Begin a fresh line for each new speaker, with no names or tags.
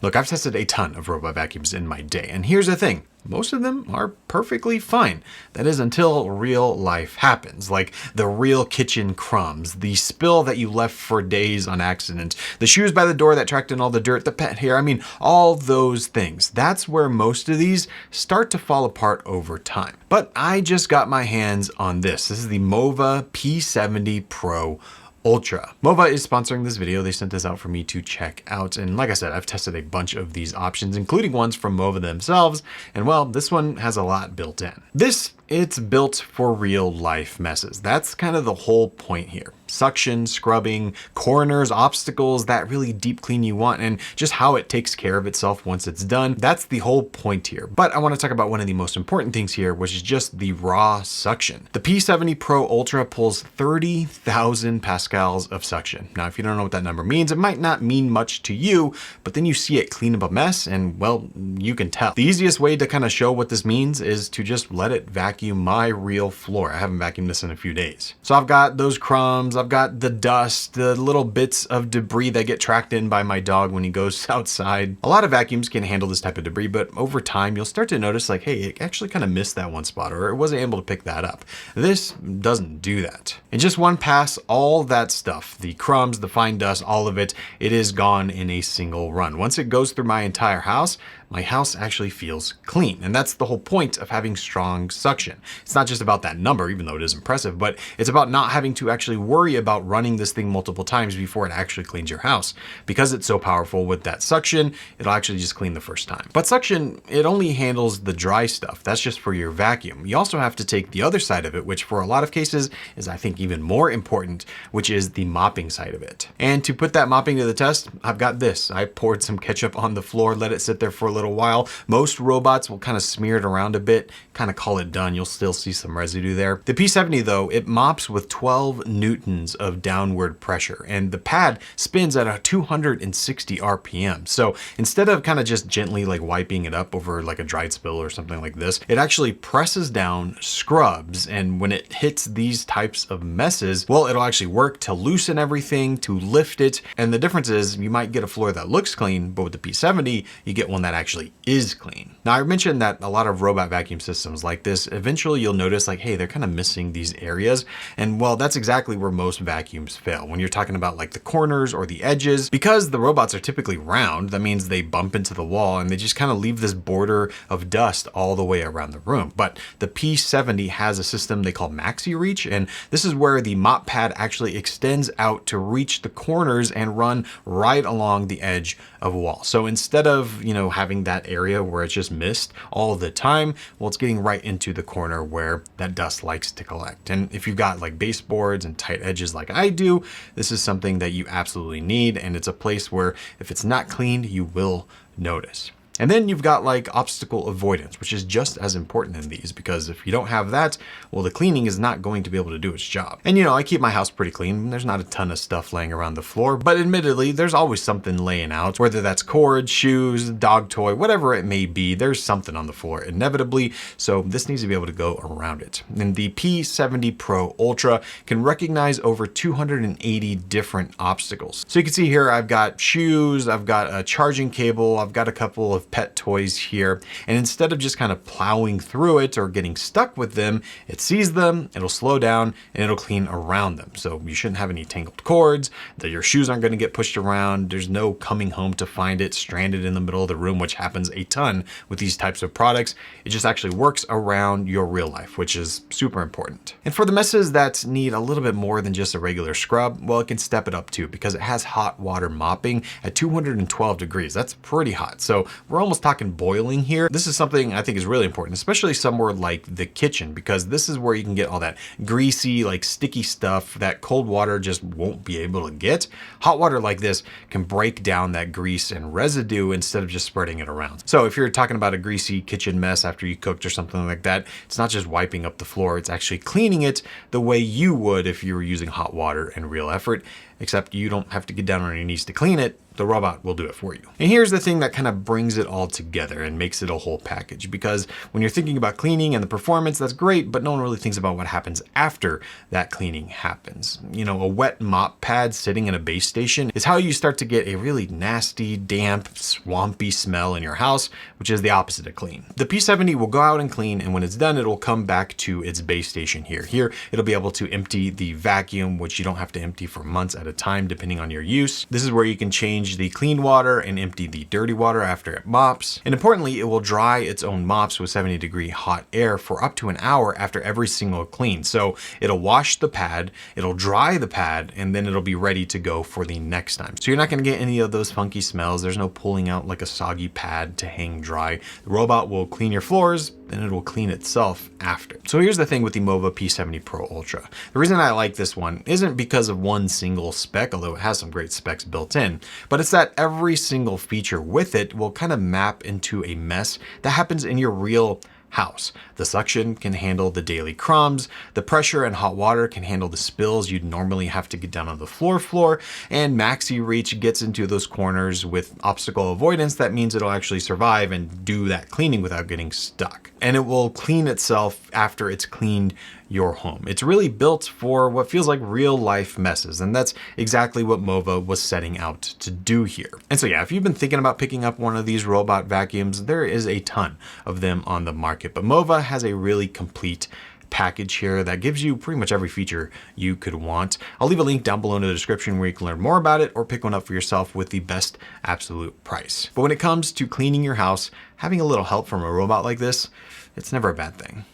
Look, I've tested a ton of robot vacuums in my day, and here's the thing. Most of them are perfectly fine. That is until real life happens, like the real kitchen crumbs, the spill that you left for days on accident, the shoes by the door that tracked in all the dirt, the pet hair, all those things. That's where most of these start to fall apart over time. But I just got my hands on this. This is the MOVA P70 Pro Ultra. MOVA is sponsoring this video. They sent this out for me to check out. And like I said, I've tested a bunch of these options, including ones from MOVA themselves. And well, this one has a lot built in. It's built for real life messes. That's kind of the whole point here. Suction, scrubbing, corners, obstacles, that really deep clean you want, and just how it takes care of itself once it's done. That's the whole point here. But I want to talk about one of the most important things here, which is just the raw suction. The P70 Pro Ultra pulls 30,000 pascals of suction. Now, if you don't know what that number means, it might not mean much to you, but then you see it clean up a mess and, well, you can tell. The easiest way to kind of show what this means is to just let it vacuum my real floor. I haven't vacuumed this in a few days. So I've got those crumbs, I've got the dust, the little bits of debris that get tracked in by my dog when he goes outside. A lot of vacuums can handle this type of debris, but over time you'll start to notice like, hey, it actually kind of missed that one spot, or it wasn't able to pick that up. This doesn't do that. In just one pass, all that stuff, the crumbs, the fine dust, all of it, it is gone in a single run. Once it goes through my entire house, my house actually feels clean. And that's the whole point of having strong suction. It's not just about that number, even though it is impressive, but it's about not having to actually worry about running this thing multiple times before it actually cleans your house. Because it's so powerful with that suction, it'll actually just clean the first time. But suction, it only handles the dry stuff. That's just for your vacuum. You also have to take the other side of it, which for a lot of cases is, I think, even more important, which is the mopping side of it. And to put that mopping to the test, I've got this. I poured some ketchup on the floor, let it sit there for a little while. Most robots will kind of smear it around a bit, kind of call it done. You'll still see some residue there. The P70 though, it mops with 12 newtons of downward pressure, and the pad spins at a 260 RPM. So instead of kind of just gently like wiping it up over like a dried spill or something like this, it actually presses down, scrubs, and when it hits these types of messes, well, it'll actually work to loosen everything, to lift it. And the difference is you might get a floor that looks clean, but with the P70, you get one that actually is clean. Now, I mentioned that a lot of robot vacuum systems like this, eventually you'll notice like, hey, they're kind of missing these areas. And well, that's exactly where most vacuums fail. When you're talking about like the corners or the edges, because the robots are typically round, that means they bump into the wall and they just kind of leave this border of dust all the way around the room. But the P70 has a system they call MaxiReach, and this is where the mop pad actually extends out to reach the corners and run right along the edge of a wall. So instead of, having that area where it's just mist all the time, well, it's getting right into the corner where that dust likes to collect. And if you've got like baseboards and tight edges like I do, this is something that you absolutely need. And it's a place where if it's not cleaned, you will notice. And then you've got like obstacle avoidance, which is just as important in these, because if you don't have that, well, the cleaning is not going to be able to do its job. And I keep my house pretty clean. There's not a ton of stuff laying around the floor, but admittedly, there's always something laying out, whether that's cord, shoes, dog toy, whatever it may be, there's something on the floor inevitably. So this needs to be able to go around it. And the P70 Pro Ultra can recognize over 280 different obstacles. So you can see here, I've got shoes, I've got a charging cable, I've got a couple of pet toys here. And instead of just kind of plowing through it or getting stuck with them, it sees them, it'll slow down, and it'll clean around them. So you shouldn't have any tangled cords, that your shoes aren't going to get pushed around. There's no coming home to find it stranded in the middle of the room, which happens a ton with these types of products. It just actually works around your real life, which is super important. And for the messes that need a little bit more than just a regular scrub, well, it can step it up too, because it has hot water mopping at 212 degrees. That's pretty hot. So we're almost talking boiling here. This is something I think is really important, especially somewhere like the kitchen, because this is where you can get all that greasy, like sticky stuff that cold water just won't be able to get. Hot water like this can break down that grease and residue instead of just spreading it around. So if you're talking about a greasy kitchen mess after you cooked or something like that, it's not just wiping up the floor, it's actually cleaning it the way you would if you were using hot water and real effort. except you don't have to get down on your knees to clean it. The robot will do it for you. And here's the thing that kind of brings it all together and makes it a whole package, because when you're thinking about cleaning and the performance, that's great, but no one really thinks about what happens after that cleaning happens. You know, a wet mop pad sitting in a base station is how you start to get a really nasty, damp, swampy smell in your house, which is the opposite of clean. The P70 will go out and clean, and when it's done, it'll come back to its base station here. Here, it'll be able to empty the vacuum, which you don't have to empty for months at a time, depending on your use. This is where you can change the clean water and empty the dirty water after it mops. And importantly, it will dry its own mops with 70-degree hot air for up to an hour after every single clean. So it'll wash the pad, it'll dry the pad, and then it'll be ready to go for the next time. So you're not gonna get any of those funky smells. There's no pulling out like a soggy pad to hang dry. The robot will clean your floors, then it will clean itself after. So here's the thing with the MOVA P70 Pro Ultra. The reason I like this one isn't because of one single spec, although it has some great specs built in, but it's that every single feature with it will kind of map into a mess that happens in your real house. The suction can handle the daily crumbs, the pressure and hot water can handle the spills you'd normally have to get down on the floor, and MaxiReach gets into those corners with obstacle avoidance. That means it'll actually survive and do that cleaning without getting stuck. And it will clean itself after it's cleaned your home. It's really built for what feels like real life messes, and that's exactly what MOVA was setting out to do here. And so yeah, if you've been thinking about picking up one of these robot vacuums, there is a ton of them on the market, but MOVA has a really complete package here that gives you pretty much every feature you could want. I'll leave a link down below in the description where you can learn more about it or pick one up for yourself with the best absolute price. But when it comes to cleaning your house, having a little help from a robot like this, it's never a bad thing.